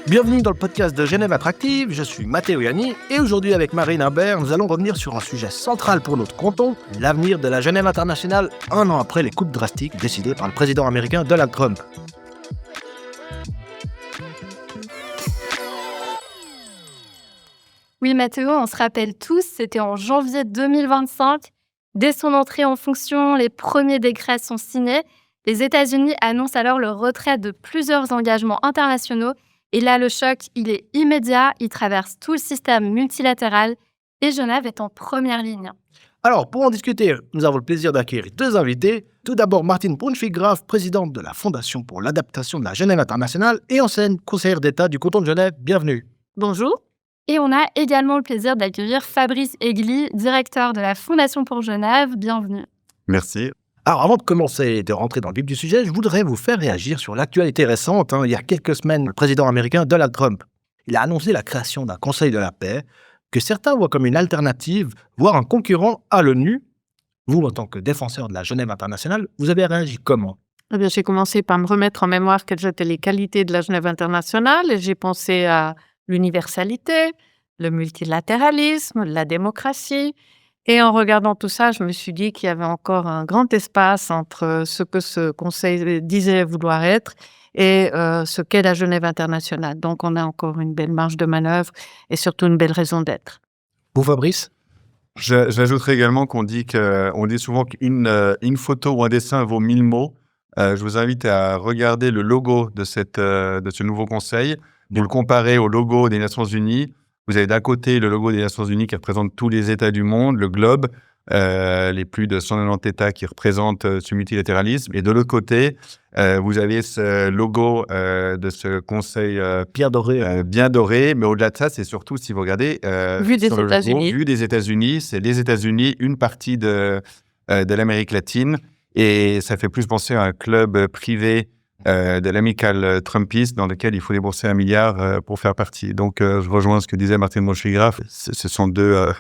Bienvenue dans le podcast de Genève Attractive, je suis Matteo Yanni et aujourd'hui avec Marine Imbert, nous allons revenir sur un sujet central pour notre canton, l'avenir de la Genève internationale, un an après les coupes drastiques décidées par le président américain Donald Trump. Oui, Matteo, on se rappelle tous, c'était en janvier 2025. Dès son entrée en fonction, les premiers décrets sont signés. Les États-Unis annoncent alors le retrait de plusieurs engagements internationaux. Et là, le choc, il est immédiat, il traverse tout le système multilatéral et Genève est en première ligne. Alors, pour en discuter, nous avons le plaisir d'accueillir deux invités. Tout d'abord, Martine Brunschwig-Graf, présidente de la Fondation pour l'adaptation de la Genève internationale et ancienne conseillère d'État du canton de Genève. Bienvenue. Bonjour. Et on a également le plaisir d'accueillir Fabrice Egli, directeur de la Fondation pour Genève. Bienvenue. Merci. Alors, avant de commencer et de rentrer dans le vif du sujet, je voudrais vous faire réagir sur l'actualité récente. Il y a quelques semaines, le président américain Donald Trump, il a annoncé la création d'un Conseil de la paix que certains voient comme une alternative, voire un concurrent à l'ONU. Vous, en tant que défenseur de la Genève internationale, vous avez réagi comment ? Eh bien, j'ai commencé par me remettre en mémoire quelles étaient les qualités de la Genève internationale et j'ai pensé à l'universalité, le multilatéralisme, la démocratie. Et en regardant tout ça, je me suis dit qu'il y avait encore un grand espace entre ce que ce Conseil disait vouloir être et ce qu'est la Genève internationale. Donc, on a encore une belle marge de manœuvre et surtout une belle raison d'être. Vous, Fabrice ? J'ajouterais également qu'on dit souvent qu'une photo ou un dessin vaut 1000 mots. Je vous invite à regarder le logo de ce nouveau conseil. Vous le comparez au logo des Nations Unies. Vous avez d'un côté le logo des Nations Unies qui représente tous les États du monde, le globe, les plus de 190 États qui représentent ce multilatéralisme. Et de l'autre côté, vous avez ce logo de ce conseil Bien doré. bien doré. Mais au-delà de ça, c'est surtout, si vous regardez, Vue des sur le logo, États-Unis. vue des États-Unis, c'est les États-Unis, une partie de l'Amérique latine. Et ça fait plus penser à un club privé de l'amical trumpiste dans lequel il faut débourser 1 milliard pour faire partie. Donc, je rejoins ce que disait Martine Brunschwig-Graf. Ce sont deux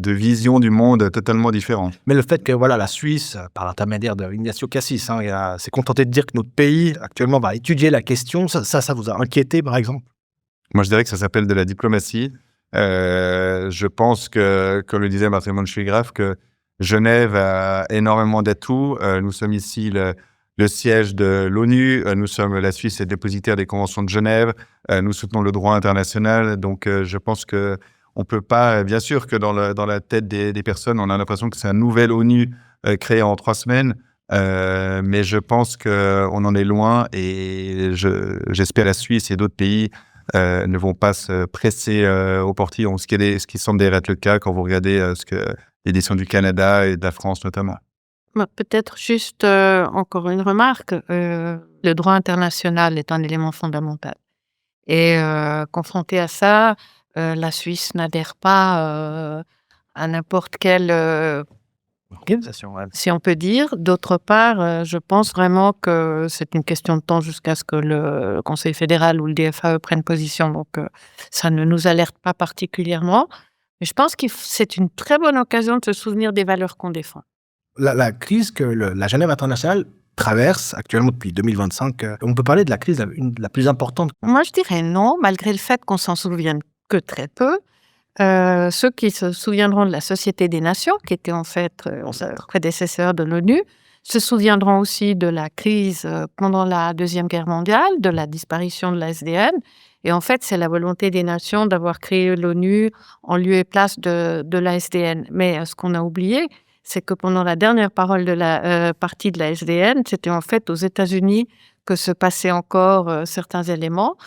visions du monde totalement différentes. Mais le fait que la Suisse, par l'intermédiaire de Ignacio Cassis, s'est contenté de dire que notre pays, actuellement, va étudier la question, ça vous a inquiété, par exemple ? Moi, je dirais que ça s'appelle de la diplomatie. Je pense que, comme le disait Martine Brunschwig-Graf, que Genève a énormément d'atouts. Nous sommes ici le siège de l'ONU. La Suisse est dépositaire des conventions de Genève. Nous soutenons le droit international. Donc, je pense que on peut pas, bien sûr que dans la tête des personnes, on a l'impression que c'est un nouvel ONU créé en 3 semaines. Mais je pense qu'on en est loin et j'espère que la Suisse et d'autres pays ne vont pas se presser au portillon, ce qui semble d'ailleurs être le cas quand vous regardez les décisions du Canada et de la France notamment. Peut-être juste encore une remarque. Le droit international est un élément fondamental. Et confronté à ça, la Suisse n'adhère pas à n'importe quelle Organisation, ouais. si on peut dire. D'autre part, je pense vraiment que c'est une question de temps jusqu'à ce que le Conseil fédéral ou le DFAE prenne position. Donc, ça ne nous alerte pas particulièrement. Mais je pense que c'est une très bonne occasion de se souvenir des valeurs qu'on défend. La crise que la Genève internationale traverse actuellement depuis 2025, on peut parler de la crise la plus importante. Moi, je dirais non, malgré le fait qu'on s'en souvienne que très peu. Ceux qui se souviendront de la Société des Nations, qui était en fait prédécesseur de l'ONU, se souviendront aussi de la crise pendant la Deuxième Guerre mondiale, de la disparition de la SDN. Et en fait, c'est la volonté des nations d'avoir créé l'ONU en lieu et place de la SDN. Mais ce qu'on a oublié, c'est que pendant la dernière partie de la SDN, c'était en fait aux États-Unis que se passaient encore certains éléments.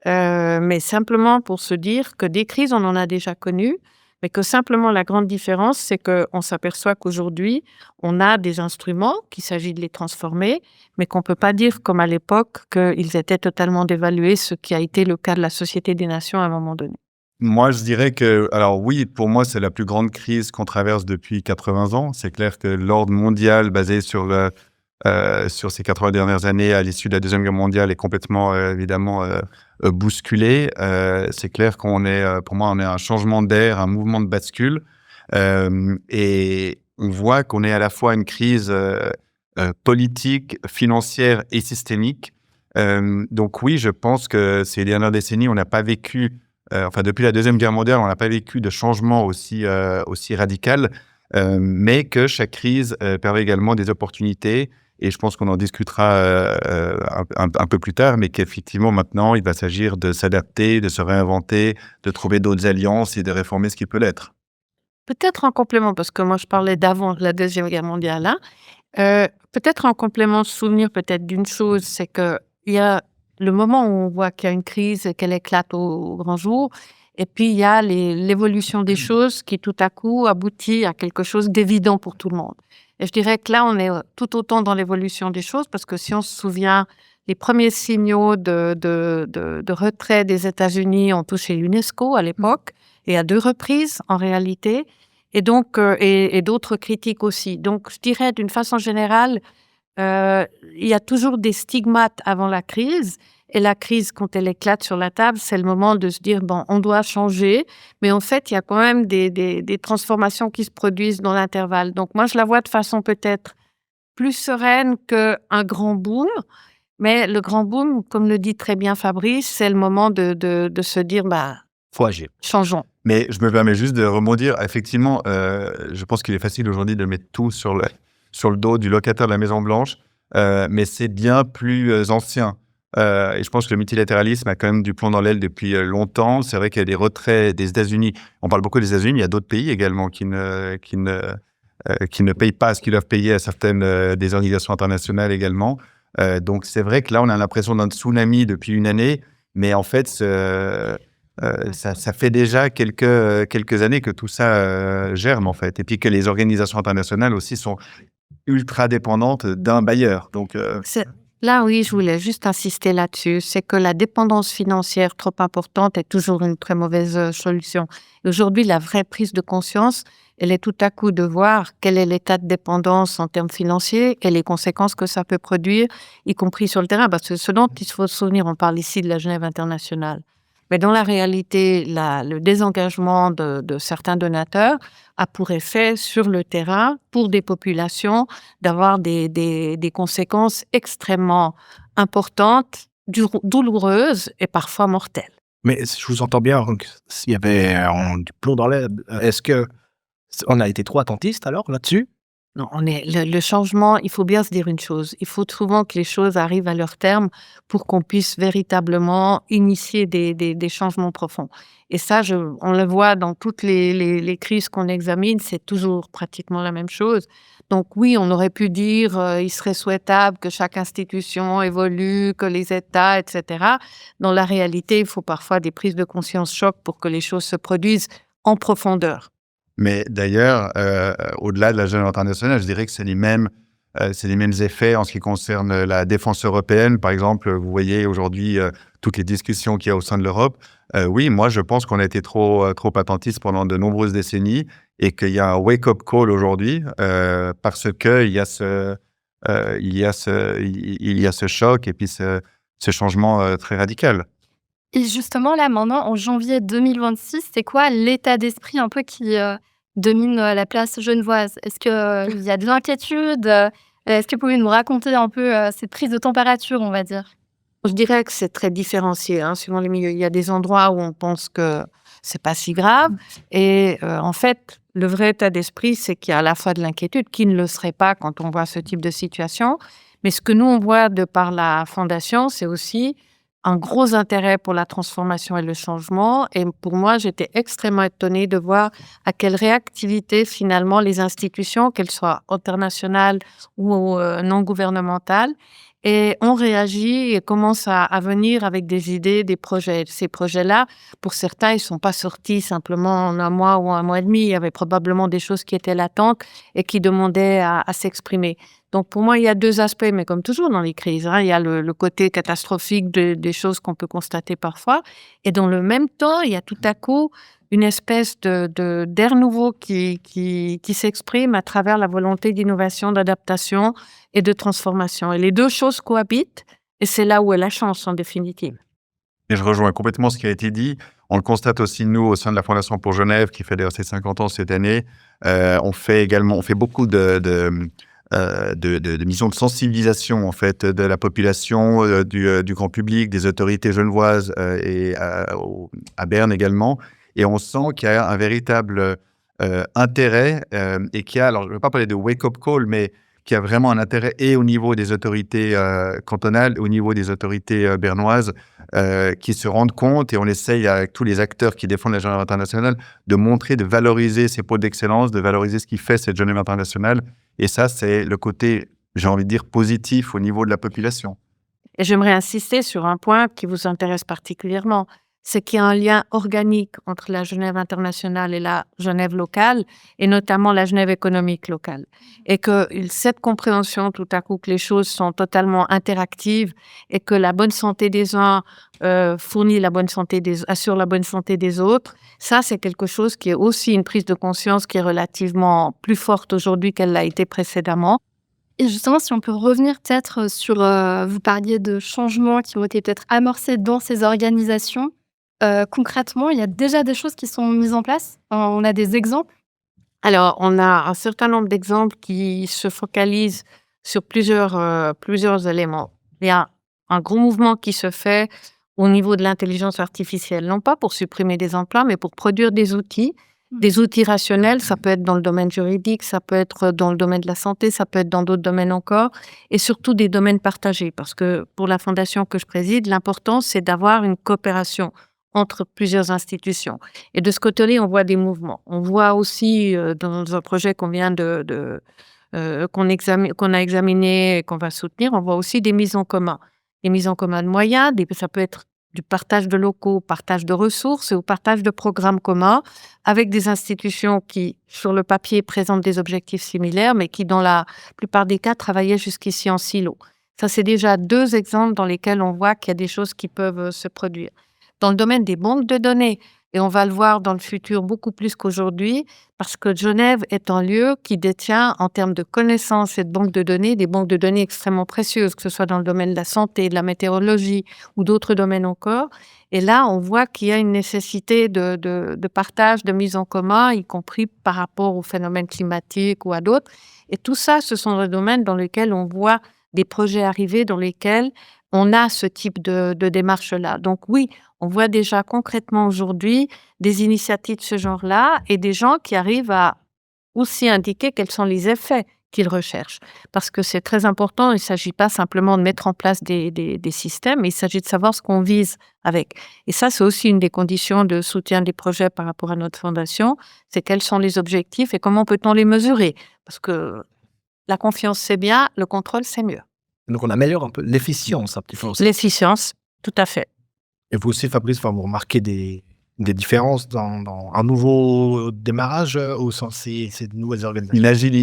Mais simplement pour se dire que des crises, on en a déjà connues, mais que simplement la grande différence, c'est qu'on s'aperçoit qu'aujourd'hui, on a des instruments, qu'il s'agit de les transformer, mais qu'on ne peut pas dire, comme à l'époque, qu'ils étaient totalement dévalués, ce qui a été le cas de la Société des Nations à un moment donné. Moi, je dirais que, alors oui, pour moi, c'est la plus grande crise qu'on traverse depuis 80 ans. C'est clair que l'ordre mondial basé sur ces 80 dernières années à l'issue de la Deuxième Guerre mondiale est complètement, évidemment, bousculé. C'est clair qu'on est, pour moi, on est un changement d'air, un mouvement de bascule. Et on voit qu'on est à la fois une crise politique, financière et systémique. Donc oui, je pense que ces dernières décennies, on n'a pas vécu, depuis la Deuxième Guerre mondiale, on n'a pas vécu de changement aussi radical, mais que chaque crise permet également des opportunités. Et je pense qu'on en discutera un peu plus tard, mais qu'effectivement, maintenant, il va s'agir de s'adapter, de se réinventer, de trouver d'autres alliances et de réformer ce qui peut l'être. Peut-être en complément, parce que moi, je parlais d'avant la Deuxième Guerre mondiale, là. Peut-être en complément, se souvenir peut-être d'une chose, c'est qu'il y a le moment où on voit qu'il y a une crise et qu'elle éclate au grand jour, et puis il y a l'évolution des choses qui tout à coup aboutit à quelque chose d'évident pour tout le monde. Et je dirais que là, on est tout autant dans l'évolution des choses, parce que si on se souvient, les premiers signaux de retrait des États-Unis ont touché l'UNESCO à l'époque, et à 2 reprises en réalité, et donc et d'autres critiques aussi. Donc je dirais d'une façon générale, il y a toujours des stigmates avant la crise, et la crise, quand elle éclate sur la table, c'est le moment de se dire: «Bon, on doit changer», mais en fait, il y a quand même des transformations qui se produisent dans l'intervalle. Donc moi, je la vois de façon peut-être plus sereine qu'un grand boom, mais le grand boom, comme le dit très bien Fabrice, c'est le moment de se dire: «Bah, Faut agir. changeons». Mais je me permets juste de rebondir. Effectivement, je pense qu'il est facile aujourd'hui de mettre tout sur le dos du locataire de la Maison Blanche, mais c'est bien plus ancien. Et je pense que le multilatéralisme a quand même du plomb dans l'aile depuis longtemps. C'est vrai qu'il y a des retraits des États-Unis. On parle beaucoup des États-Unis, mais il y a d'autres pays également qui ne payent pas ce qu'ils doivent payer à certaines des organisations internationales également. Donc c'est vrai que là, on a l'impression d'un tsunami depuis une année, mais en fait, ça fait déjà quelques années que tout ça germe, en fait. Et puis que les organisations internationales aussi sont ultra dépendantes d'un bailleur. Donc, Là, oui, je voulais juste insister là-dessus. C'est que la dépendance financière trop importante est toujours une très mauvaise solution. Et aujourd'hui, la vraie prise de conscience, elle est tout à coup de voir quel est l'état de dépendance en termes financiers et les conséquences que ça peut produire, y compris sur le terrain. Parce que ce dont il faut se souvenir, on parle ici de la Genève internationale. Mais dans la réalité, le désengagement de certains donateurs a pour effet sur le terrain, pour des populations, d'avoir des conséquences extrêmement importantes, douloureuses et parfois mortelles. Mais je vous entends bien, donc, s'il y avait du plomb dans l'aile, est-ce qu'on a été trop attentiste alors là-dessus? Non, le changement, il faut bien se dire une chose, il faut souvent que les choses arrivent à leur terme pour qu'on puisse véritablement initier des changements profonds. Et ça, on le voit dans toutes les crises qu'on examine, c'est toujours pratiquement la même chose. Donc oui, on aurait pu dire, il serait souhaitable que chaque institution évolue, que les États, etc. Dans la réalité, il faut parfois des prises de conscience choc pour que les choses se produisent en profondeur. mais d'ailleurs, au-delà de la Genève internationale, je dirais que c'est les mêmes effets en ce qui concerne la défense européenne. Par exemple, vous voyez aujourd'hui toutes les discussions qu'il y a au sein de l'Europe. Oui, moi, je pense qu'on a été trop attentiste pendant de nombreuses décennies et qu'il y a un wake-up call aujourd'hui parce qu'il y a il y a ce choc et puis ce changement très radical. Et justement, là, maintenant, en janvier 2026, c'est quoi l'état d'esprit un peu qui domine la place genevoise? Est-ce qu'il y a de l'inquiétude? Est-ce que vous pouvez nous raconter un peu cette prise de température, on va dire? Je dirais que c'est très différencié, hein, suivant les milieux. Il y a des endroits où on pense que c'est pas si grave et en fait, le vrai état d'esprit, c'est qu'il y a à la fois de l'inquiétude, qui ne le serait pas quand on voit ce type de situation, mais ce que nous, on voit de par la Fondation, c'est aussi un gros intérêt pour la transformation et le changement. Et pour moi, j'étais extrêmement étonnée de voir à quelle réactivité, finalement, les institutions, qu'elles soient internationales ou non gouvernementales, et on réagit et commence à venir avec des idées, des projets. Ces projets-là, pour certains, ils ne sont pas sortis simplement en un mois ou un mois et demi. Il y avait probablement des choses qui étaient latentes et qui demandaient à s'exprimer. Donc pour moi, il y a 2 aspects, mais comme toujours dans les crises, hein, il y a le côté catastrophique des choses qu'on peut constater parfois. Et dans le même temps, il y a tout à coup une espèce d'air nouveau qui s'exprime à travers la volonté d'innovation, d'adaptation et de transformation. Et les 2 choses cohabitent, et c'est là où est la chance, en définitive. Et je rejoins complètement ce qui a été dit. On le constate aussi, nous, au sein de la Fondation pour Genève, qui fait d'ailleurs ses 50 ans cette année. On fait beaucoup de mission de sensibilisation en fait de la population, du grand public, des autorités genevoises et à Berne également. Et on sent qu'il y a un véritable intérêt et qu'il y a, alors je ne veux pas parler de wake-up call, mais qu'il y a vraiment un intérêt et au niveau des autorités cantonales, au niveau des autorités bernoises qui se rendent compte, et on essaye avec tous les acteurs qui défendent la Genève internationale de montrer, de valoriser ces pôles d'excellence, de valoriser ce qui fait cette Genève internationale. Et ça, c'est le côté, j'ai envie de dire, positif au niveau de la population. Et j'aimerais insister sur un point qui vous intéresse particulièrement, c'est qu'il y a un lien organique entre la Genève internationale et la Genève locale, et notamment la Genève économique locale. Et que cette compréhension, tout à coup, que les choses sont totalement interactives et que la bonne santé des uns assure la bonne santé des autres, ça, c'est quelque chose qui est aussi une prise de conscience qui est relativement plus forte aujourd'hui qu'elle l'a été précédemment. Et justement, si on peut revenir peut-être sur, vous parliez de changements qui ont été peut-être amorcés dans ces organisations. Concrètement, il y a déjà des choses qui sont mises en place? On a des exemples? Alors, on a un certain nombre d'exemples qui se focalisent sur plusieurs éléments. Il y a un gros mouvement qui se fait au niveau de l'intelligence artificielle, non pas pour supprimer des emplois, mais pour produire des outils rationnels. Ça peut être dans le domaine juridique, ça peut être dans le domaine de la santé, ça peut être dans d'autres domaines encore, et surtout des domaines partagés. Parce que pour la fondation que je préside, l'important, c'est d'avoir une coopération entre plusieurs institutions. Et de ce côté-là, on voit des mouvements. On voit aussi dans un projet qu'on a examiné et qu'on va soutenir, on voit aussi des mises en commun. Des mises en commun de moyens, ça peut être du partage de locaux, partage de ressources ou partage de programmes communs avec des institutions qui, sur le papier, présentent des objectifs similaires, mais qui, dans la plupart des cas, travaillaient jusqu'ici en silo. Ça, c'est déjà 2 exemples dans lesquels on voit qu'il y a des choses qui peuvent se produire. Dans le domaine des banques de données, et on va le voir dans le futur beaucoup plus qu'aujourd'hui, parce que Genève est un lieu qui détient, en termes de connaissances et de banques de données, des banques de données extrêmement précieuses, que ce soit dans le domaine de la santé, de la météorologie ou d'autres domaines encore. Et là, on voit qu'il y a une nécessité de partage, de mise en commun, y compris par rapport aux phénomènes climatiques ou à d'autres. Et tout ça, ce sont des domaines dans lesquels on voit des projets arriver, dans lesquels on a ce type de démarche-là. Donc oui, on voit déjà concrètement aujourd'hui des initiatives de ce genre-là et des gens qui arrivent à aussi indiquer quels sont les effets qu'ils recherchent. Parce que c'est très important, il ne s'agit pas simplement de mettre en place des systèmes, mais il s'agit de savoir ce qu'on vise avec. Et ça, c'est aussi une des conditions de soutien des projets par rapport à notre fondation, c'est quels sont les objectifs et comment peut-on les mesurer. Parce que la confiance, c'est bien, le contrôle, c'est mieux. Donc, on améliore un peu l'efficience un petit peu aussi. L'efficience, tout à fait. Et vous aussi, Fabrice, vous remarquez des différences dans un nouveau démarrage au sein de ces nouvelles organisations?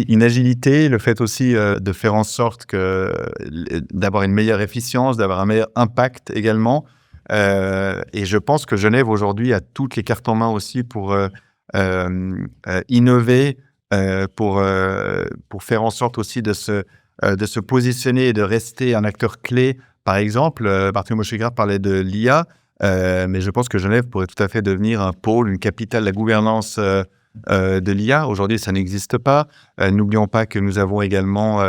Une agilité, le fait aussi de faire en sorte d'avoir une meilleure efficience, d'avoir un meilleur impact également. Et je pense que Genève aujourd'hui a toutes les cartes en main aussi pour innover, pour faire en sorte aussi de se positionner et de rester un acteur clé. Par exemple, Barthélemy Moshe-Graf parlait de l'IA, mais je pense que Genève pourrait tout à fait devenir un pôle, une capitale de la gouvernance de l'IA. Aujourd'hui, ça n'existe pas. N'oublions pas que nous avons également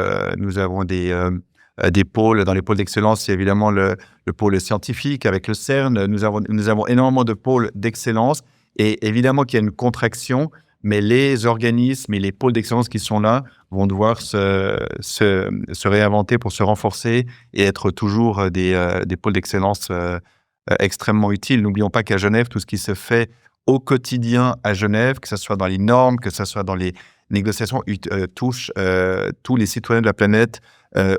des pôles. Dans les pôles d'excellence, il y a évidemment le pôle scientifique avec le CERN. Nous avons énormément de pôles d'excellence et évidemment qu'il y a une contraction, mais les organismes et les pôles d'excellence qui sont là vont devoir se réinventer pour se renforcer et être toujours des pôles d'excellence extrêmement utiles. N'oublions pas qu'à Genève, tout ce qui se fait au quotidien à Genève, que ce soit dans les normes, que ce soit dans les négociations, touche tous les citoyens de la planète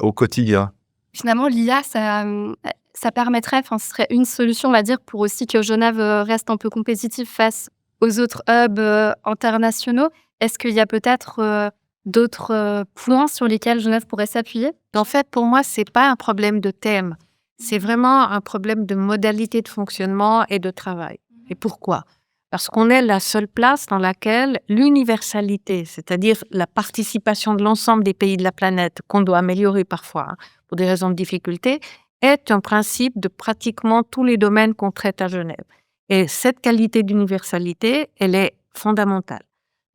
au quotidien. Finalement, l'IA, ça permettrait, ce serait une solution, on va dire, pour aussi que Genève reste un peu compétitif face aux autres hubs internationaux. Est-ce qu'il y a peut-être d'autres points sur lesquels Genève pourrait s'appuyer? En fait, pour moi, ce n'est pas un problème de thème. C'est vraiment un problème de modalité de fonctionnement et de travail. Et pourquoi? Parce qu'on est la seule place dans laquelle l'universalité, c'est-à-dire la participation de l'ensemble des pays de la planète, qu'on doit améliorer parfois pour des raisons de difficulté, est un principe de pratiquement tous les domaines qu'on traite à Genève. Et cette qualité d'universalité, elle est fondamentale.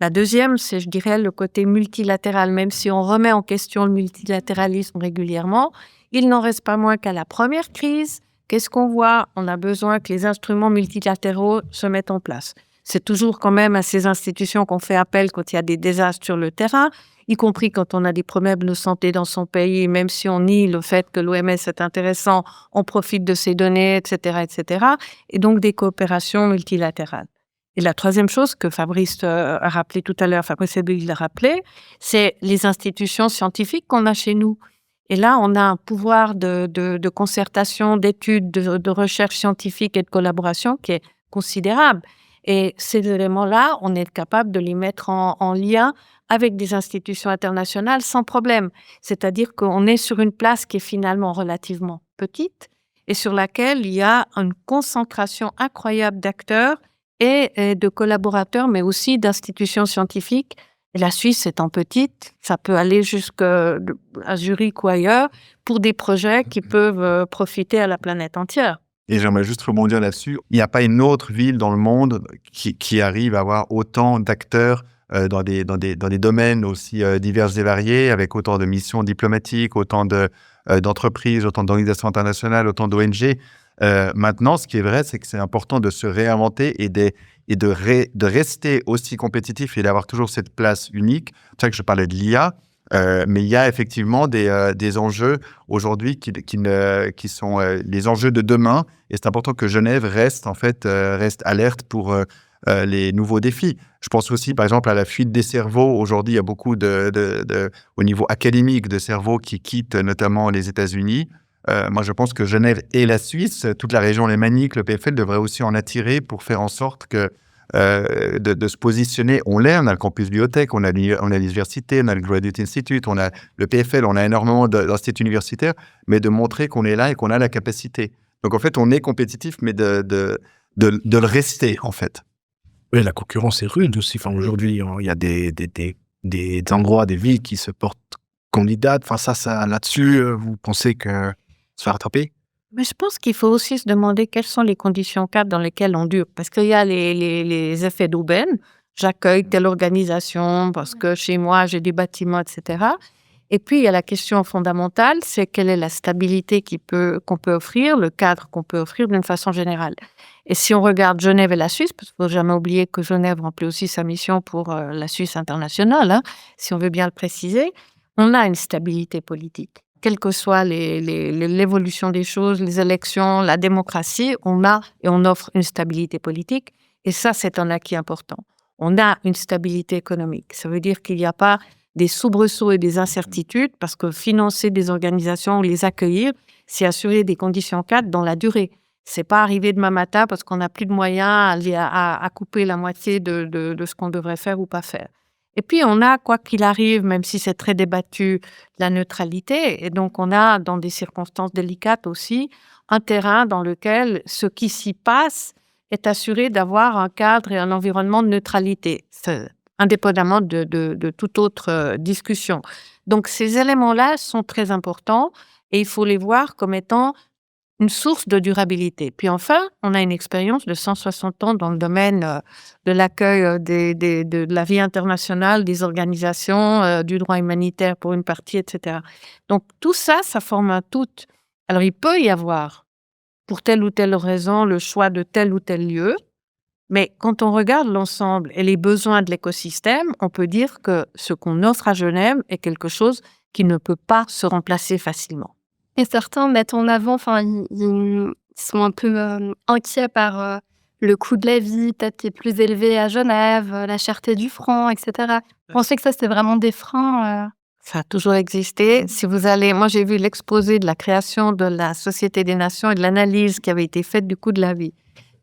La deuxième, c'est, je dirais, le côté multilatéral. Même si on remet en question le multilatéralisme régulièrement, il n'en reste pas moins qu'à la première crise, qu'est-ce qu'on voit? On a besoin que les instruments multilatéraux se mettent en place. C'est toujours quand même à ces institutions qu'on fait appel quand il y a des désastres sur le terrain, y compris quand on a des problèmes de santé dans son pays, même si on nie le fait que l'OMS est intéressant, on profite de ces données, etc., etc. Et donc des coopérations multilatérales. Et la troisième chose que Fabrice a rappelé tout à l'heure, Fabrice Eboué l'a rappelé, c'est les institutions scientifiques qu'on a chez nous. Et là, on a un pouvoir de concertation, d'études, de recherche scientifique et de collaboration qui est considérable. Et ces éléments-là, on est capable de les mettre en lien avec des institutions internationales sans problème. C'est-à-dire qu'on est sur une place qui est finalement relativement petite et sur laquelle il y a une concentration incroyable d'acteurs et de collaborateurs, mais aussi d'institutions scientifiques. Et la Suisse étant petite, ça peut aller jusqu'à Zurich ou ailleurs pour des projets qui peuvent profiter à la planète entière. Et j'aimerais juste rebondir là-dessus. Il n'y a pas une autre ville dans le monde qui arrive à avoir autant d'acteurs dans des domaines aussi divers et variés, avec autant de missions diplomatiques, autant d'entreprises, autant d'organisations internationales, autant d'ONG. Maintenant, ce qui est vrai, c'est que c'est important de se réinventer et de rester aussi compétitif et d'avoir toujours cette place unique. C'est pour ça que je parlais de l'IA. Mais il y a effectivement des enjeux aujourd'hui qui sont les enjeux de demain. Et c'est important que Genève reste alerte pour les nouveaux défis. Je pense aussi, par exemple, à la fuite des cerveaux. Aujourd'hui, il y a beaucoup au niveau académique de cerveaux qui quittent notamment les États-Unis. Moi, je pense que Genève et la Suisse, toute la région lémanique, le PFL devrait aussi en attirer pour faire en sorte que de se positionner. On a le campus biotech, on a l'université, on a le Graduate Institute, on a le PFL, on a énormément d'instituts universitaires, mais de montrer qu'on est là et qu'on a la capacité. Donc, en fait, on est compétitif, mais de le rester, en fait. Oui, la concurrence est rude aussi. Enfin, aujourd'hui, il y a des endroits, des villes qui se portent candidates. Enfin, ça là-dessus, vous pensez que ça va rattraper? Mais je pense qu'il faut aussi se demander quelles sont les conditions cadres dans lesquelles on dure. Parce qu'il y a les effets d'aubaine. J'accueille telle organisation parce que chez moi, j'ai des bâtiments, etc. Et puis, il y a la question fondamentale, c'est quelle est la stabilité qu'on peut offrir, le cadre qu'on peut offrir d'une façon générale. Et si on regarde Genève et la Suisse, parce qu'il ne faut jamais oublier que Genève remplit aussi sa mission pour la Suisse internationale, si on veut bien le préciser, on a une stabilité politique. Quelle que soit l'évolution des choses, les élections, la démocratie, on offre une stabilité politique. Et ça, c'est un acquis important. On a une stabilité économique. Ça veut dire qu'il n'y a pas des soubresauts et des incertitudes, parce que financer des organisations ou les accueillir, c'est assurer des conditions cadres dans la durée. C'est pas arriver demain matin parce qu'on n'a plus de moyens à couper la moitié de ce qu'on devrait faire ou pas faire. Et puis, on a, quoi qu'il arrive, même si c'est très débattu, la neutralité. Et donc, on a, dans des circonstances délicates aussi, un terrain dans lequel ce qui s'y passe est assuré d'avoir un cadre et un environnement de neutralité, indépendamment de toute autre discussion. Donc, ces éléments-là sont très importants et il faut les voir comme étant une source de durabilité. Puis enfin, on a une expérience de 160 ans dans le domaine de l'accueil de la vie internationale, des organisations, du droit humanitaire pour une partie, etc. Donc tout ça, ça forme un tout. Alors il peut y avoir, pour telle ou telle raison, le choix de tel ou tel lieu, mais quand on regarde l'ensemble et les besoins de l'écosystème, on peut dire que ce qu'on offre à Genève est quelque chose qui ne peut pas se remplacer facilement. Et certains mettent en avant, ils sont un peu inquiets par le coût de la vie, peut-être qui est plus élevé à Genève, la cherté du franc, etc. Vous pensez que ça, c'est vraiment des freins Ça a toujours existé. Si vous allez, moi j'ai vu l'exposé de la création de la Société des Nations et de l'analyse qui avait été faite du coût de la vie.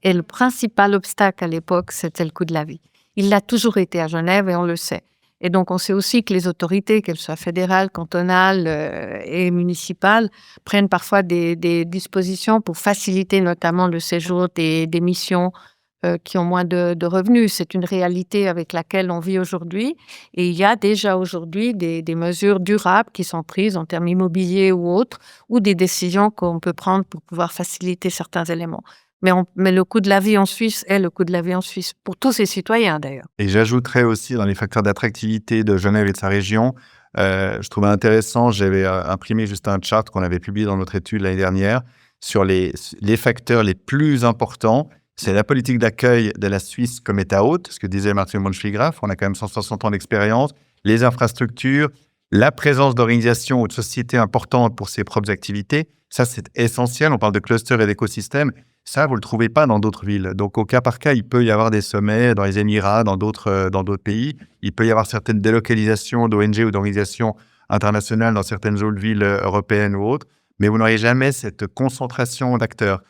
Et le principal obstacle à l'époque, c'était le coût de la vie. Il l'a toujours été à Genève et on le sait. Et donc, on sait aussi que les autorités, qu'elles soient fédérales, cantonales et municipales, prennent parfois des dispositions pour faciliter notamment le séjour des missions qui ont moins de revenus. C'est une réalité avec laquelle on vit aujourd'hui. Et il y a déjà aujourd'hui des mesures durables qui sont prises en termes immobiliers ou autres, ou des décisions qu'on peut prendre pour pouvoir faciliter certains éléments. Mais le coût de la vie en Suisse est le coût de la vie en Suisse, pour tous ses citoyens d'ailleurs. Et j'ajouterais aussi dans les facteurs d'attractivité de Genève et de sa région, je trouvais intéressant, j'avais imprimé juste un chart qu'on avait publié dans notre étude l'année dernière sur les facteurs les plus importants. C'est la politique d'accueil de la Suisse comme État hôte, ce que disait Martin von Schwiegraff, on a quand même 160 ans d'expérience, les infrastructures, la présence d'organisations ou de sociétés importantes pour ses propres activités. Ça, c'est essentiel. On parle de clusters et d'écosystèmes. Ça, vous ne le trouvez pas dans d'autres villes. Donc, au cas par cas, il peut y avoir des sommets dans les Émirats, dans d'autres pays. Il peut y avoir certaines délocalisations d'ONG ou d'organisations internationales dans certaines autres villes européennes ou autres. Mais vous n'aurez jamais cette concentration d'acteurs.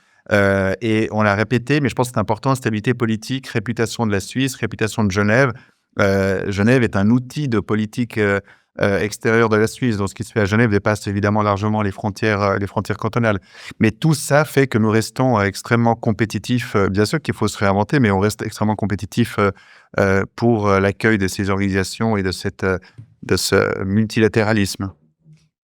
Et on l'a répété, mais je pense que c'est important, stabilité politique, réputation de la Suisse, réputation de Genève. Genève est un outil de politique extérieure de la Suisse. Donc, ce qui se fait à Genève dépasse évidemment largement les frontières cantonales. Mais tout ça fait que nous restons extrêmement compétitifs. Bien sûr qu'il faut se réinventer, mais on reste extrêmement compétitifs pour l'accueil de ces organisations et de ce multilatéralisme.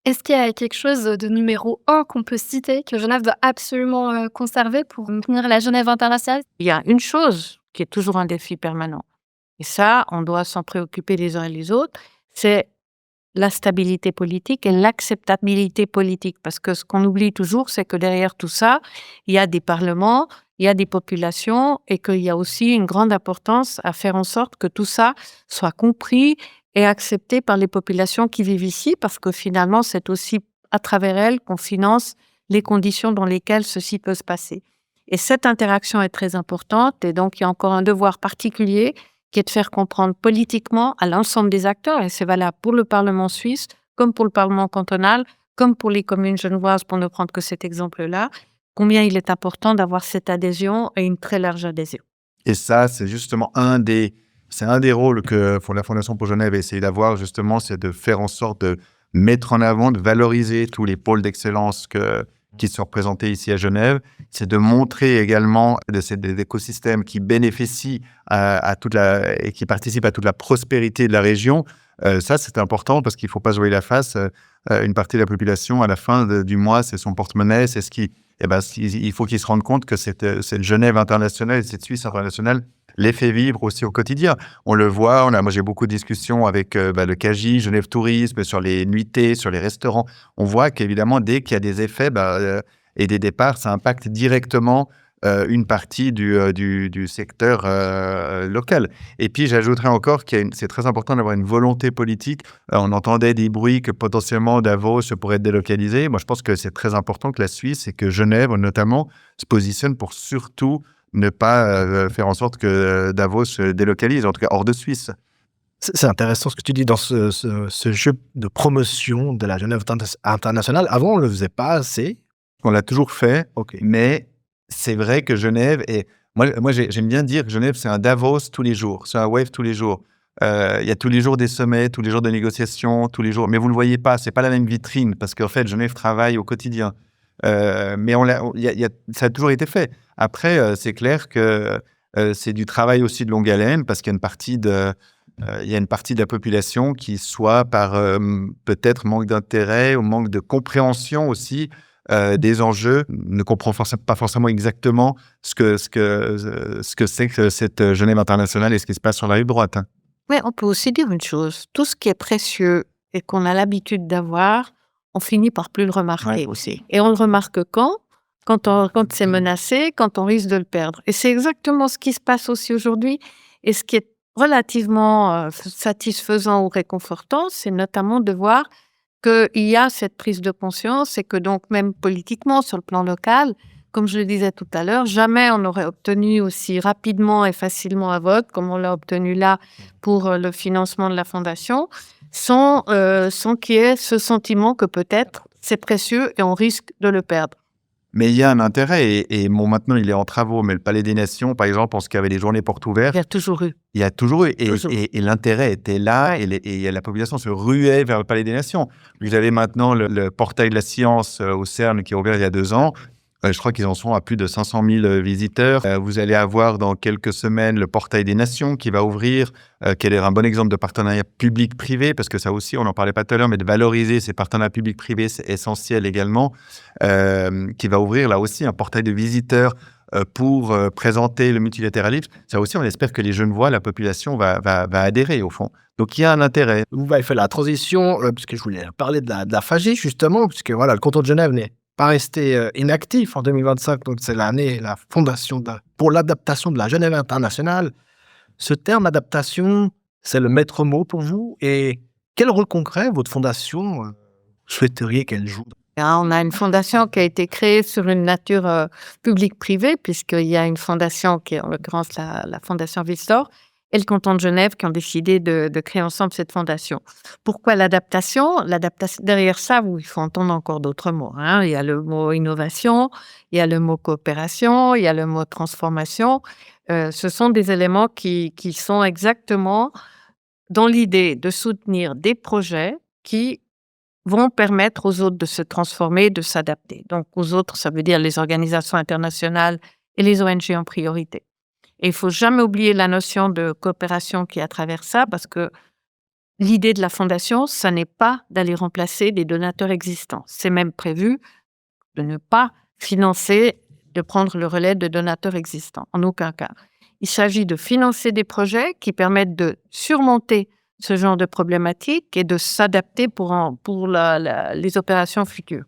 Est-ce qu'il y a quelque chose de numéro 1 qu'on peut citer, que Genève doit absolument conserver pour maintenir la Genève internationale? Il y a une chose qui est toujours un défi permanent. Et ça, on doit s'en préoccuper les uns et les autres. C'est la stabilité politique et l'acceptabilité politique. Parce que ce qu'on oublie toujours, c'est que derrière tout ça, il y a des parlements, il y a des populations et qu'il y a aussi une grande importance à faire en sorte que tout ça soit compris et accepté par les populations qui vivent ici, parce que finalement, c'est aussi à travers elles qu'on finance les conditions dans lesquelles ceci peut se passer. Et cette interaction est très importante, et donc il y a encore un devoir particulier qui est de faire comprendre politiquement à l'ensemble des acteurs, et c'est valable pour le Parlement suisse, comme pour le Parlement cantonal, comme pour les communes genevoises, pour ne prendre que cet exemple-là, combien il est important d'avoir cette adhésion et une très large adhésion. Et ça, c'est justement un des rôles que la Fondation pour Genève a essayé d'avoir, justement, c'est de faire en sorte de mettre en avant, de valoriser tous les pôles d'excellence qui sont représentés ici à Genève. C'est de montrer également des écosystèmes qui bénéficient et qui participent à toute la prospérité de la région. Ça, c'est important parce qu'il ne faut pas se voiler la face. Une partie de la population, à la fin du mois, c'est son porte-monnaie, c'est il faut qu'ils se rendent compte que cette Genève internationale, cette Suisse internationale, les fait vivre aussi au quotidien. On le voit, moi j'ai beaucoup de discussions avec le CAGI, Genève Tourisme, sur les nuitées, sur les restaurants. On voit qu'évidemment, dès qu'il y a des effets et des départs, ça impacte directement une partie du secteur local. Et puis j'ajouterais encore c'est très important d'avoir une volonté politique. On entendait des bruits que potentiellement Davos pourrait être délocalisé. Moi je pense que c'est très important que la Suisse et que Genève notamment se positionnent pour surtout ne pas faire en sorte que Davos se délocalise, en tout cas hors de Suisse. C'est intéressant ce que tu dis dans ce jeu de promotion de la Genève internationale. Avant, on ne le faisait pas assez. On l'a toujours fait, mais c'est vrai que Genève est... Moi, j'aime bien dire que Genève, c'est un Davos tous les jours, c'est un Wave tous les jours. Il y a tous les jours des sommets, tous les jours de négociations, tous les jours... Mais vous ne le voyez pas, ce n'est pas la même vitrine, parce qu'en fait, Genève travaille au quotidien. Mais ça a toujours été fait. Après, c'est clair que c'est du travail aussi de longue haleine, parce qu'il y a une partie de la population qui, soit par peut-être manque d'intérêt ou manque de compréhension aussi des enjeux, ne comprend pas forcément exactement ce que c'est que cette Genève internationale et ce qui se passe sur la rive droite. Hein. Mais on peut aussi dire une chose, tout ce qui est précieux et qu'on a l'habitude d'avoir, on finit par plus le remarquer aussi. Et on le remarque quand c'est menacé, quand on risque de le perdre. Et c'est exactement ce qui se passe aussi aujourd'hui. Et ce qui est relativement satisfaisant ou réconfortant, c'est notamment de voir qu'il y a cette prise de conscience et que donc même politiquement, sur le plan local, comme je le disais tout à l'heure, jamais on n'aurait obtenu aussi rapidement et facilement un vote comme on l'a obtenu là pour le financement de la Fondation, sans qu'il y ait ce sentiment que peut-être c'est précieux et on risque de le perdre. Mais il y a un intérêt, et maintenant il est en travaux, mais le Palais des Nations, par exemple, on sait qu'il y avait des journées portes ouvertes. Il y a toujours eu. Et l'intérêt était là, et la population se ruait vers le Palais des Nations. Vous avez maintenant le portail de la science au CERN qui est ouvert il y a 2 ans. Je crois qu'ils en sont à plus de 500 000 visiteurs. Vous allez avoir dans quelques semaines le portail des Nations qui va ouvrir, qui est un bon exemple de partenariat public-privé, parce que ça aussi, on n'en parlait pas tout à l'heure, mais de valoriser ces partenariats public-privés, c'est essentiel également, qui va ouvrir là aussi un portail de visiteurs pour présenter le multilatéralisme. Ça aussi, on espère que les Genevois, la population, va adhérer au fond. Donc, il y a un intérêt. Vous avez fait la transition, puisque je voulais parler de la FAGI, justement, puisque voilà, le canton de Genève n'est pas resté inactif en 2025, donc c'est l'année, la fondation pour l'adaptation de la Genève internationale. Ce terme adaptation, c'est le maître mot pour vous. Et quel rôle concret votre fondation souhaiteriez qu'elle joue? On a une fondation qui a été créée sur une nature publique-privée, puisqu'il y a une fondation qui est en l'occurrence la Fondation Wilsdorf et le canton de Genève qui ont décidé de créer ensemble cette fondation. Pourquoi l'adaptation? L'adaptation, derrière ça, il faut entendre encore d'autres mots. Il y a le mot innovation, il y a le mot coopération, il y a le mot transformation. Ce sont des éléments qui sont exactement dans l'idée de soutenir des projets qui vont permettre aux autres de se transformer, de s'adapter. Donc, aux autres, ça veut dire les organisations internationales et les ONG en priorité. Et il ne faut jamais oublier la notion de coopération qui est à travers ça, parce que l'idée de la fondation, ça n'est pas d'aller remplacer des donateurs existants. C'est même prévu de ne pas financer, de prendre le relais de donateurs existants, en aucun cas. Il s'agit de financer des projets qui permettent de surmonter ce genre de problématiques et de s'adapter pour les opérations futures.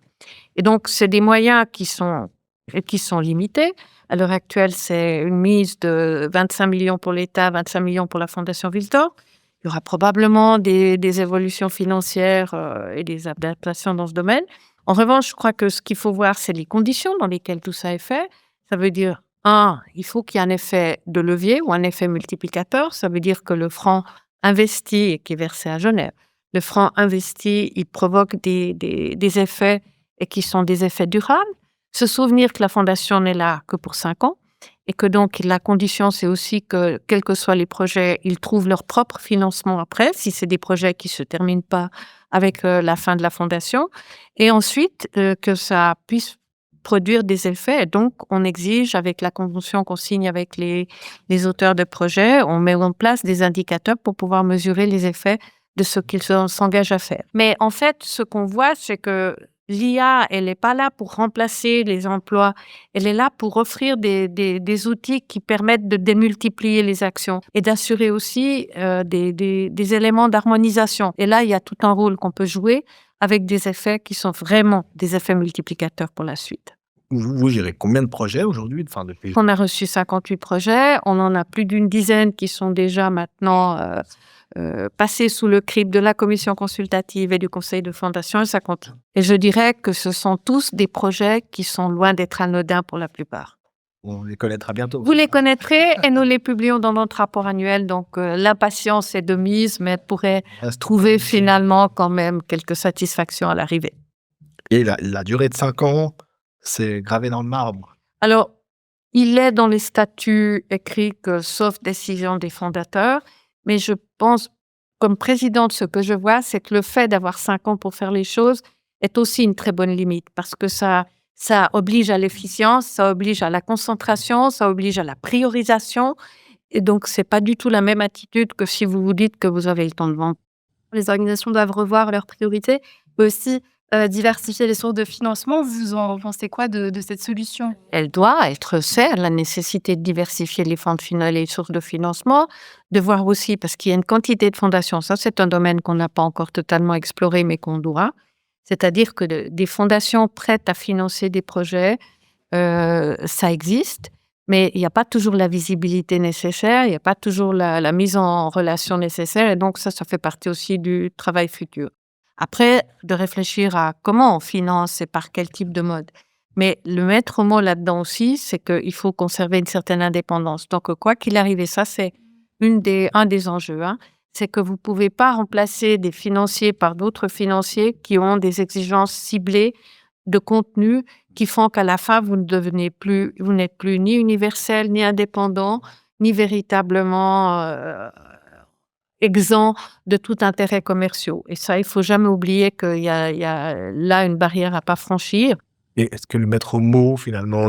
Et donc, c'est des moyens qui sont limités. À l'heure actuelle, c'est une mise de 25 millions pour l'État, 25 millions pour la Fondation Wilsdorf. Il y aura probablement des évolutions financières et des adaptations dans ce domaine. En revanche, je crois que ce qu'il faut voir, c'est les conditions dans lesquelles tout ça est fait. Ça veut dire, il faut qu'il y ait un effet de levier ou un effet multiplicateur. Ça veut dire que le franc investi et qui est versé à Genève, le franc investi, il provoque des effets et qui sont des effets durables. Se souvenir que la Fondation n'est là que pour 5 ans et que donc la condition, c'est aussi que, quels que soient les projets, ils trouvent leur propre financement après, si c'est des projets qui ne se terminent pas avec la fin de la Fondation. Et ensuite, que ça puisse produire des effets. Et donc, on exige, avec la convention qu'on signe avec les auteurs de projets, on met en place des indicateurs pour pouvoir mesurer les effets de ce qu'ils s'engagent à faire. Mais en fait, ce qu'on voit, c'est que l'IA, elle n'est pas là pour remplacer les emplois, elle est là pour offrir des outils qui permettent de démultiplier les actions et d'assurer aussi des éléments d'harmonisation. Et là, il y a tout un rôle qu'on peut jouer avec des effets qui sont vraiment des effets multiplicateurs pour la suite. Vous gérez combien de projets aujourd'hui? Depuis... On a reçu 58 projets, on en a plus d'une dizaine qui sont déjà maintenant passés sous le crible de la commission consultative et du conseil de fondation, et ça compte. Et je dirais que ce sont tous des projets qui sont loin d'être anodins pour la plupart. On les connaîtra bientôt. Vous les connaîtrez et nous les publions dans notre rapport annuel, donc l'impatience est de mise, mais elle pourrait trouver finalement quand même quelques satisfactions à l'arrivée. Et la durée de 5 ans, c'est gravé dans le marbre. Alors, il est dans les statuts écrits que sauf décision des fondateurs, mais je pense, comme présidente, ce que je vois, c'est que le fait d'avoir 5 ans pour faire les choses est aussi une très bonne limite, parce que ça oblige à l'efficience, ça oblige à la concentration, ça oblige à la priorisation, et donc c'est pas du tout la même attitude que si vous vous dites que vous avez le temps de vendre. Les organisations doivent revoir leurs priorités, mais aussi diversifier les sources de financement. Vous en pensez quoi de cette solution? Elle doit être la nécessité de diversifier les les sources de financement, de voir aussi, parce qu'il y a une quantité de fondations, ça c'est un domaine qu'on n'a pas encore totalement exploré, mais qu'on doit, c'est-à-dire que des fondations prêtes à financer des projets, ça existe, mais il n'y a pas toujours la visibilité nécessaire, il n'y a pas toujours la mise en relation nécessaire, et donc ça fait partie aussi du travail futur. Après, de réfléchir à comment on finance et par quel type de mode. Mais le maître mot là-dedans aussi, c'est qu'il faut conserver une certaine indépendance. Donc, quoi qu'il arrive, et ça, c'est un des enjeux, c'est que vous ne pouvez pas remplacer des financiers par d'autres financiers qui ont des exigences ciblées de contenu qui font qu'à la fin, vous n'êtes plus ni universel, ni indépendant, ni véritablement exempt de tout intérêt commercial. Et ça, il ne faut jamais oublier qu'il y a là une barrière à ne pas franchir. Et est-ce que le maître mot, finalement,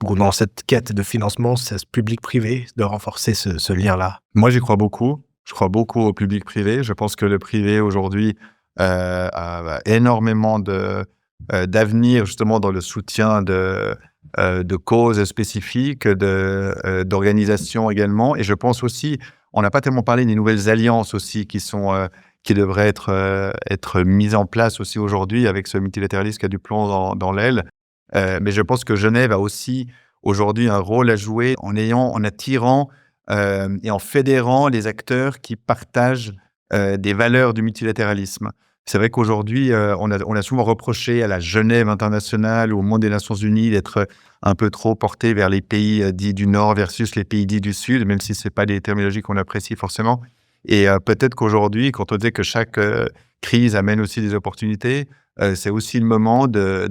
dans cette quête de financement, c'est ce public-privé, de renforcer ce lien-là? Moi, j'y crois beaucoup. Je crois beaucoup au public-privé. Je pense que le privé, aujourd'hui, a énormément de d'avenir justement dans le soutien de causes spécifiques, d'organisations également. Et je pense aussi, on n'a pas tellement parlé des nouvelles alliances aussi qui devraient être mises en place aussi aujourd'hui avec ce multilatéralisme qui a du plomb dans l'aile. Mais je pense que Genève a aussi aujourd'hui un rôle à jouer en attirant et en fédérant les acteurs qui partagent des valeurs du multilatéralisme. C'est vrai qu'aujourd'hui, on a souvent reproché à la Genève internationale ou au monde des Nations Unies d'être un peu trop porté vers les pays dits du Nord versus les pays dits du Sud, même si ce n'est pas des terminologies qu'on apprécie forcément. Et peut-être qu'aujourd'hui, quand on dit que chaque crise amène aussi des opportunités, c'est aussi le moment de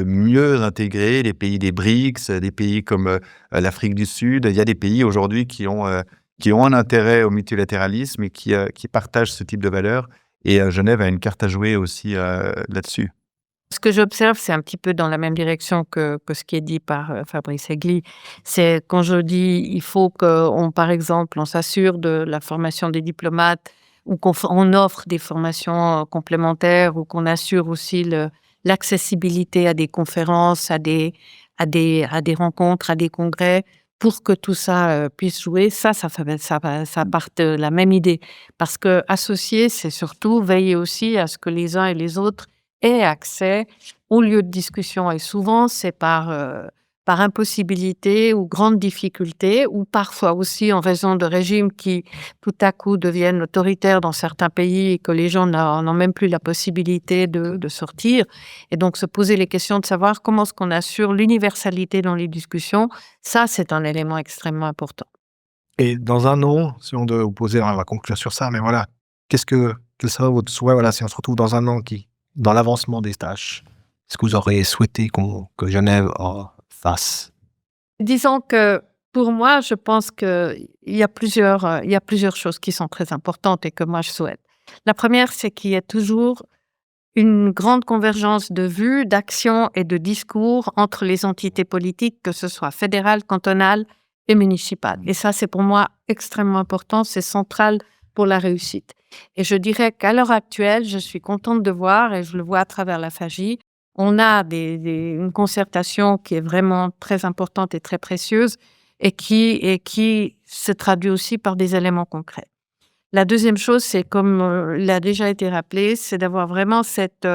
mieux intégrer les pays des BRICS, des pays comme l'Afrique du Sud. Il y a des pays aujourd'hui qui ont un intérêt au multilatéralisme et qui partagent ce type de valeurs. Et Genève a une carte à jouer aussi là-dessus. Ce que j'observe, c'est un petit peu dans la même direction que ce qui est dit par Fabrice Egli. C'est quand je dis il faut par exemple, on s'assure de la formation des diplomates ou qu'on offre des formations complémentaires ou qu'on assure aussi l'accessibilité à des conférences, à des rencontres, à des congrès, pour que tout ça puisse jouer, ça part de la même idée. Parce que associer, c'est surtout veiller aussi à ce que les uns et les autres aient accès aux lieux de discussion. Et souvent, c'est par impossibilité ou grande difficulté, ou parfois aussi en raison de régimes qui, tout à coup, deviennent autoritaires dans certains pays et que les gens n'ont même plus la possibilité de sortir. Et donc, se poser les questions de savoir comment est-ce qu'on assure l'universalité dans les discussions, ça, c'est un élément extrêmement important. Et dans un an, si on doit vous poser, on va conclure sur ça, mais voilà, quel serait votre souhait, voilà, si on se retrouve dans un an dans l'avancement des tâches, est-ce que vous auriez souhaité que Genève fasse? Disons que pour moi, je pense qu'il y a plusieurs choses qui sont très importantes et que moi je souhaite. La première, c'est qu'il y ait toujours une grande convergence de vues, d'actions et de discours entre les entités politiques, que ce soit fédérales, cantonales et municipales. Et ça, c'est pour moi extrêmement important, c'est central pour la réussite. Et je dirais qu'à l'heure actuelle, je suis contente de voir, et je le vois à travers la FAGI, on a une concertation qui est vraiment très importante et très précieuse et qui se traduit aussi par des éléments concrets. La deuxième chose, c'est comme il a déjà été rappelé, c'est d'avoir vraiment cette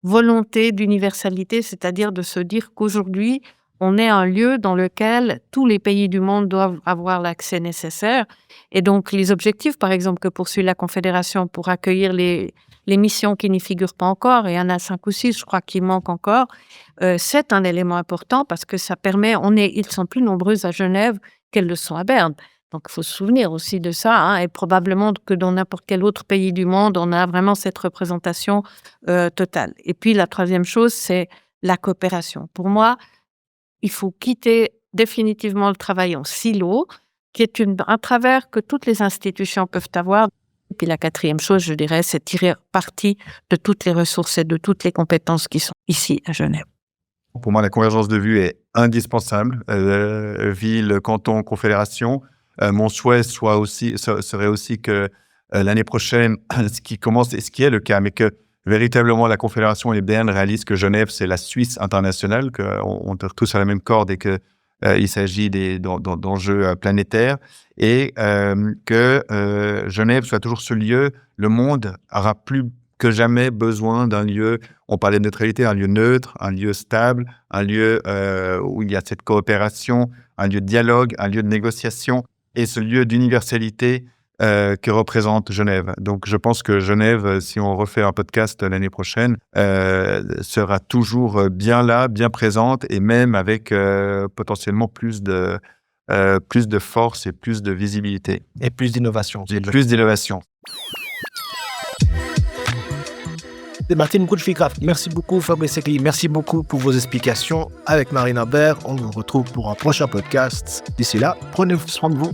volonté d'universalité, c'est-à-dire de se dire qu'aujourd'hui, on est un lieu dans lequel tous les pays du monde doivent avoir l'accès nécessaire. Et donc, les objectifs, par exemple, que poursuit la Confédération pour accueillir les missions qui n'y figurent pas encore, et il y en a 5 ou 6, je crois, qui manquent encore, c'est un élément important parce que ça permet, ils sont plus nombreux à Genève qu'elles le sont à Berne. Donc, il faut se souvenir aussi de ça, hein, et probablement que dans n'importe quel autre pays du monde, on a vraiment cette représentation totale. Et puis, la troisième chose, c'est la coopération. Pour moi, il faut quitter définitivement le travail en silo, qui est un travers que toutes les institutions peuvent avoir. Et puis la quatrième chose, je dirais, c'est tirer parti de toutes les ressources et de toutes les compétences qui sont ici à Genève. Pour moi, la convergence de vues est indispensable. Ville, canton, confédération. Mon souhait serait aussi que l'année prochaine, ce qui commence et ce qui est le cas, mais que véritablement la Confédération et Berne réalisent que Genève, c'est la Suisse internationale, qu'on tire tous à la même corde et qu'il s'agit d'enjeux planétaires, et que Genève soit toujours ce lieu. Le monde aura plus que jamais besoin d'un lieu, on parlait de neutralité, un lieu neutre, un lieu stable, un lieu où il y a cette coopération, un lieu de dialogue, un lieu de négociation, et ce lieu d'universalité que représente Genève. Donc, je pense que Genève, si on refait un podcast l'année prochaine, sera toujours bien là, bien présente, et même avec potentiellement plus de force et plus de visibilité. Et plus d'innovation. Plus d'innovation. Martine Brunschwig-Graf, merci beaucoup Fabrice Egli, merci beaucoup pour vos explications. Avec Marina Baer, on vous retrouve pour un prochain podcast. D'ici là, prenez soin de vous.